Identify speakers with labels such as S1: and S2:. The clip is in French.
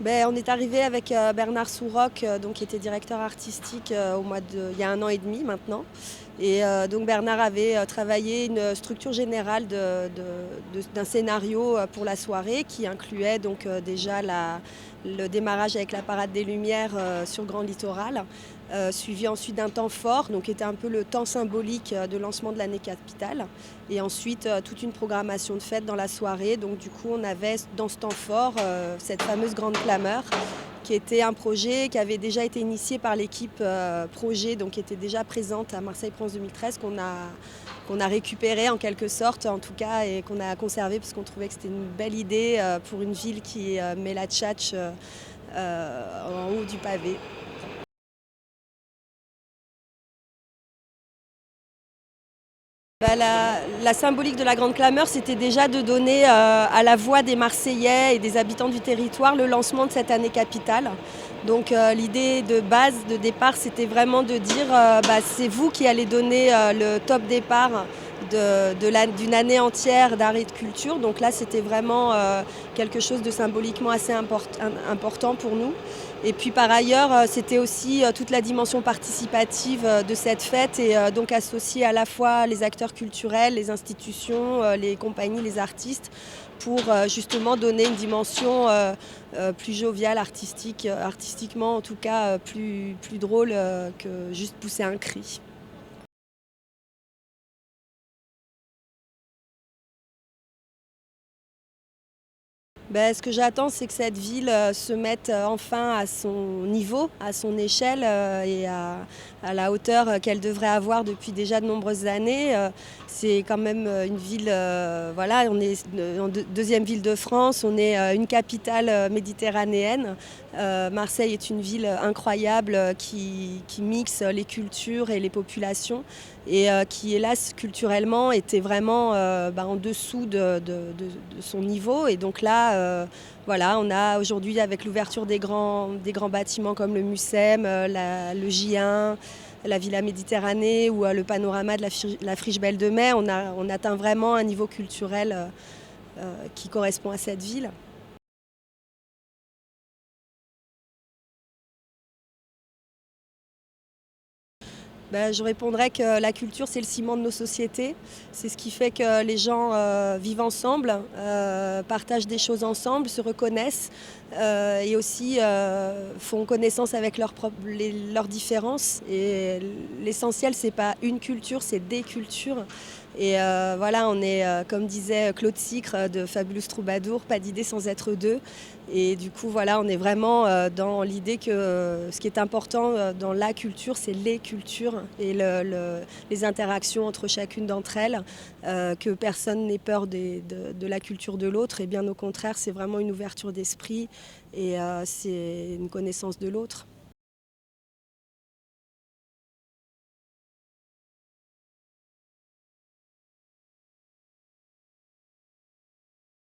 S1: On est arrivé avec Bernard Souroc, qui était directeur artistique il y a 1 an et demi maintenant. Donc Bernard avait travaillé une structure générale d'un scénario pour la soirée qui incluait déjà le démarrage avec la parade des Lumières sur Grand Littoral, suivi ensuite d'un temps fort, donc qui était un peu le temps symbolique de lancement de l'année capitale. Et ensuite toute une programmation de fête dans la soirée. Donc du coup on avait dans ce temps fort cette fameuse grande clameur qui était un projet qui avait déjà été initié par l'équipe projet, donc qui était déjà présente à Marseille-Provence 2013, qu'on a récupéré en quelque sorte en tout cas et qu'on a conservé parce qu'on trouvait que c'était une belle idée pour une ville qui met la tchatch en haut du pavé. La symbolique de la grande clameur, c'était déjà de donner à la voix des Marseillais et des habitants du territoire le lancement de cette année capitale. Donc l'idée de base, de départ, c'était vraiment de dire c'est vous qui allez donner le top départ d'une année entière d'art et de culture. Donc là, c'était vraiment quelque chose de symboliquement assez important pour nous. Et puis par ailleurs, c'était aussi toute la dimension participative de cette fête et donc associer à la fois les acteurs culturels, les institutions, les compagnies, les artistes pour justement donner une dimension plus joviale, artistiquement en tout cas plus drôle que juste pousser un cri. Ce que j'attends, c'est que cette ville se mette enfin à son niveau, à son échelle à la hauteur qu'elle devrait avoir depuis déjà de nombreuses années. C'est quand même une ville, voilà, on est deuxième ville de France, on est une capitale méditerranéenne. Marseille est une ville incroyable qui mixe les cultures et les populations et qui, hélas, culturellement, était vraiment en dessous de son niveau. Et donc là, voilà, on a aujourd'hui, avec l'ouverture des grands bâtiments comme le Mucem, le J1, la Villa Méditerranée ou le panorama de la Friche Belle de Mai, on atteint vraiment un niveau culturel qui correspond à cette ville. Je répondrais que la culture, c'est le ciment de nos sociétés. C'est ce qui fait que les gens vivent ensemble, partagent des choses ensemble, se reconnaissent et aussi font connaissance avec leurs différences. Et l'essentiel, c'est pas une culture, c'est des cultures. Et voilà, on est, comme disait Claude Sicre de Fabulous Troubadour, pas d'idée sans être deux. Et du coup, voilà, on est vraiment dans l'idée que ce qui est important dans la culture, c'est les cultures et les interactions entre chacune d'entre elles, que personne n'ait peur de la culture de l'autre. Et bien au contraire, c'est vraiment une ouverture d'esprit et c'est une connaissance de l'autre.